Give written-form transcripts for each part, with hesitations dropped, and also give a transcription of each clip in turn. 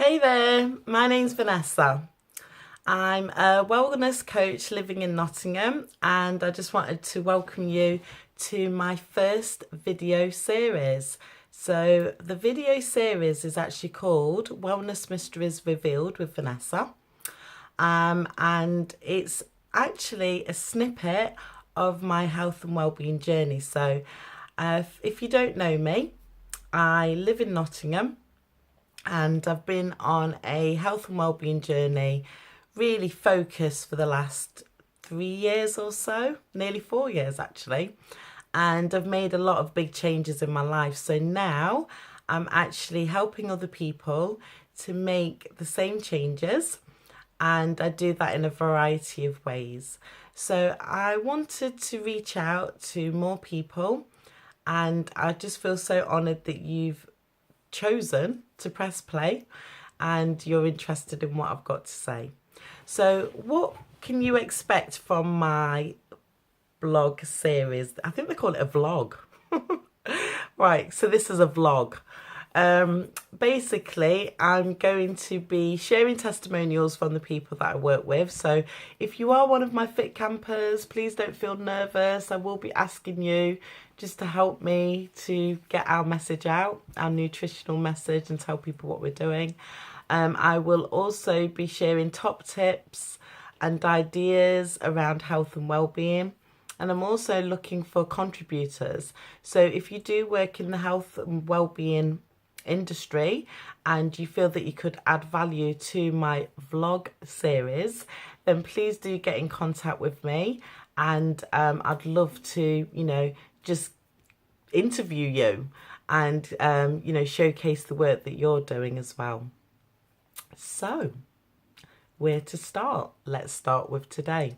Hey there, my name's Vanessa. I'm a wellness coach living in Nottingham, and I just wanted to welcome you to my first video series. So, the video series is actually called Wellness Mysteries Revealed with Vanessa, and it's actually a snippet of my health and wellbeing journey. So, if you don't know me, I live in Nottingham and I've been on a health and wellbeing journey, really focused for the last 3 years or so, nearly 4 years actually. And I've made a lot of big changes in my life. So now I'm actually helping other people to make the same changes. And I do that in a variety of ways. So I wanted to reach out to more people. And I just feel so honoured that you've chosen to press play and you're interested in what I've got to say. So what can you expect from my blog series? I think they call it a vlog. Right, so this is a vlog. Basically, I'm going to be sharing testimonials from the people that I work with. So if you are one of my fit campers, please don't feel nervous. I will be asking you just to help me to get our message out, our nutritional message, and tell people what we're doing. I will also be sharing top tips and ideas around health and well-being. And I'm also looking for contributors. So if you do work in the health and well-being industry and you feel that you could add value to my vlog series, then please do get in contact with me, and I'd love to just interview you and showcase the work that you're doing as well. So where to start? Let's start with today.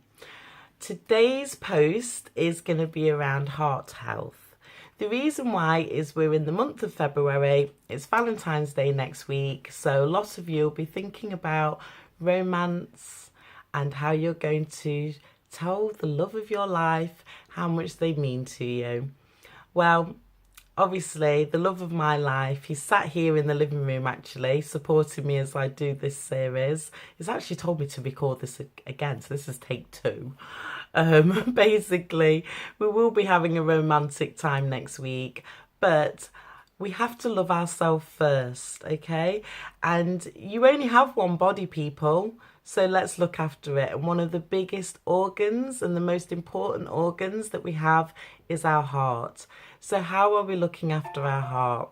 Today's post is going to be around heart health. The reason why is we're in the month of February. It's Valentine's Day next week. So a lot of you will be thinking about romance and how you're going to tell the love of your life how much they mean to you. Well, obviously, the love of my life, he's sat here in the living room actually, supporting me as I do this series. He's actually told me to record this again, so this is take 2. Basically, we will be having a romantic time next week, but we have to love ourselves first, okay? And you only have one body, people, so let's look after it. And one of the biggest organs and the most important organs that we have is our heart. So how are we looking after our heart?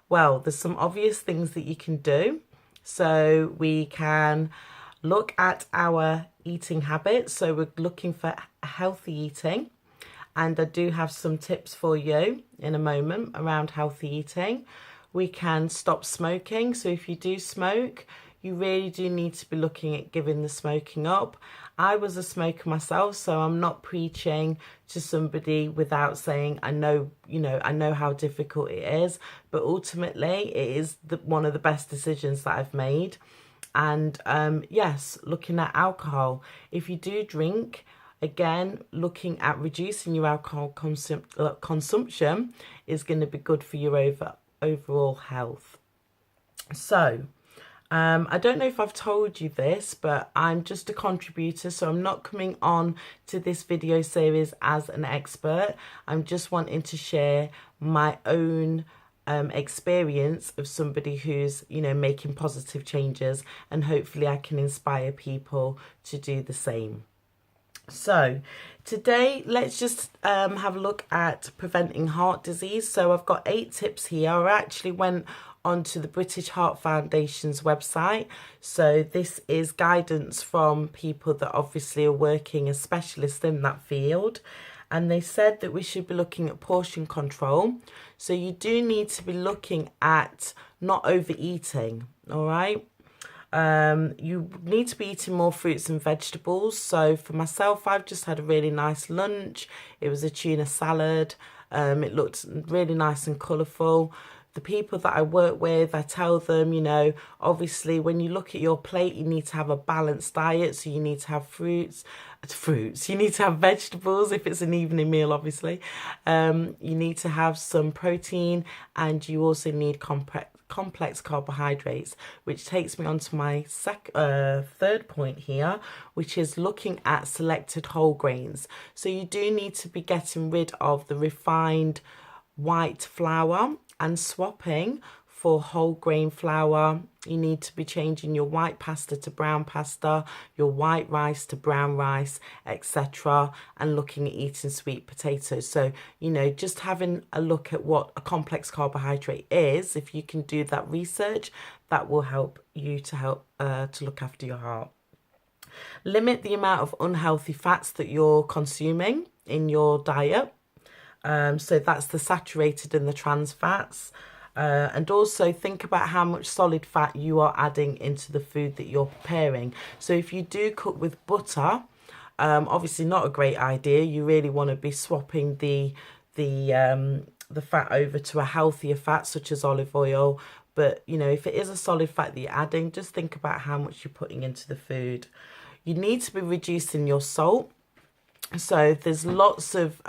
Well, there's some obvious things that you can do. So we can look at our eating habits. So we're looking for healthy eating. And I do have some tips for you in a moment around healthy eating. We can stop smoking. So if you do smoke, you really do need to be looking at giving the smoking up. I was a smoker myself, so I'm not preaching to somebody without saying I know how difficult it is, but ultimately it is one of the best decisions that I've made. And yes, looking at alcohol. If you do drink, again, looking at reducing your alcohol consumption is going to be good for your overall health. So I don't know if I've told you this, but I'm just a contributor, so I'm not coming on to this video series as an expert. I'm just wanting to share my own experience of somebody who's, making positive changes, and hopefully I can inspire people to do the same. So today, let's just have a look at preventing heart disease. So I've got 8 tips here. I actually went onto the British Heart Foundation's website. So this is guidance from people that obviously are working as specialists in that field. And they said that we should be looking at portion control. So you do need to be looking at not overeating, all right? You need to be eating more fruits and vegetables. So for myself, I've just had a really nice lunch. It was a tuna salad. It looked really nice and colourful. The people that I work with, I tell them, obviously when you look at your plate, you need to have a balanced diet. So you need to have fruits, you need to have vegetables if it's an evening meal, obviously. You need to have some protein, and you also need complex carbohydrates, which takes me on to my third point here, which is looking at selected whole grains. So you do need to be getting rid of the refined white flour and swapping for whole grain flour. You need to be changing your white pasta to brown pasta, your white rice to brown rice, etc., and looking at eating sweet potatoes. So, you know, just having a look at what a complex carbohydrate is, if you can do that research, that will help you to look after your heart. Limit the amount of unhealthy fats that you're consuming in your diet. So that's the saturated and the trans fats. And also think about how much solid fat you are adding into the food that you're preparing. So if you do cook with butter, obviously not a great idea. You really want to be swapping the fat over to a healthier fat such as olive oil. But, you know, if it is a solid fat that you're adding, just think about how much you're putting into the food. You need to be reducing your salt. So there's lots of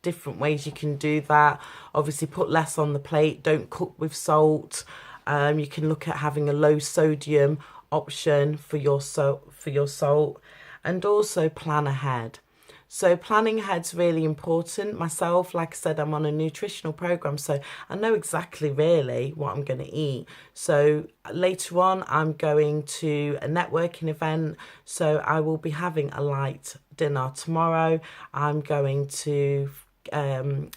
different ways you can do that. Obviously put less on the plate, don't cook with salt. You can look at having a low sodium option for your salt, and also plan ahead. So planning ahead's really important. Myself, like I said, I'm on a nutritional program, so I know exactly really what I'm going to eat. So later on, I'm going to a networking event, so I will be having a light dinner tomorrow. I'm going to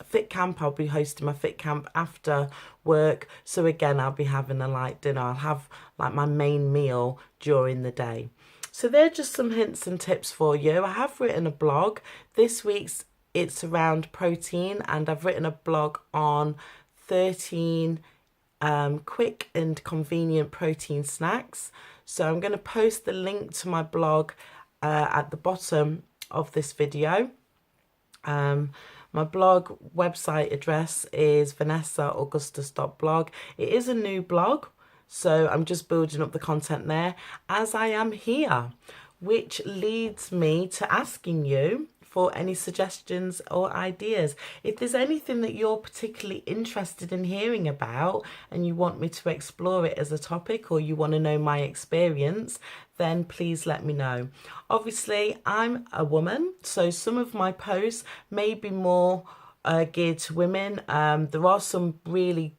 fit camp. I'll be hosting my fit camp after work, so again I'll be having a light dinner. I'll have like my main meal during the day. So they're just some hints and tips for you. I have written a blog. This week's it's around protein, and I've written a blog on 13 quick and convenient protein snacks. So I'm going to post the link to my blog at the bottom of this video. My blog website address is vanessaaugustus.blog. It is a new blog, so I'm just building up the content there as I am here, which leads me to asking you for any suggestions or ideas. If there's anything that you're particularly interested in hearing about and you want me to explore it as a topic, or you want to know my experience, then please let me know. Obviously, I'm a woman, so some of my posts may be more geared to women. There are some really,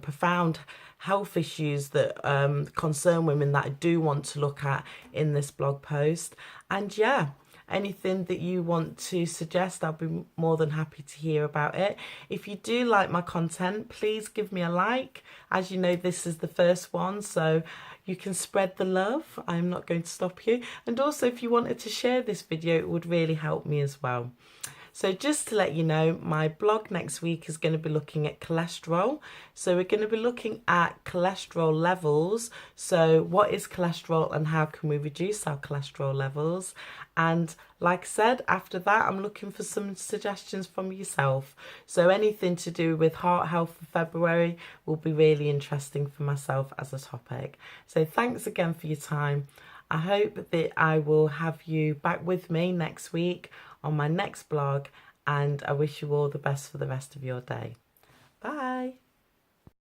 profound health issues that concern women that I do want to look at in this blog post. And yeah, anything that you want to suggest, I'll be more than happy to hear about it. If you do like my content, please give me a like. As you know, this is the first one, so you can spread the love. I'm not going to stop you. And also, if you wanted to share this video, it would really help me as well. So just to let you know, my blog next week is going to be looking at cholesterol. So we're going to be looking at cholesterol levels. So what is cholesterol and how can we reduce our cholesterol levels? And like I said, after that, I'm looking for some suggestions from yourself. So anything to do with heart health for February will be really interesting for myself as a topic. So thanks again for your time. I hope that I will have you back with me next week on my next blog, and I wish you all the best for the rest of your day. Bye.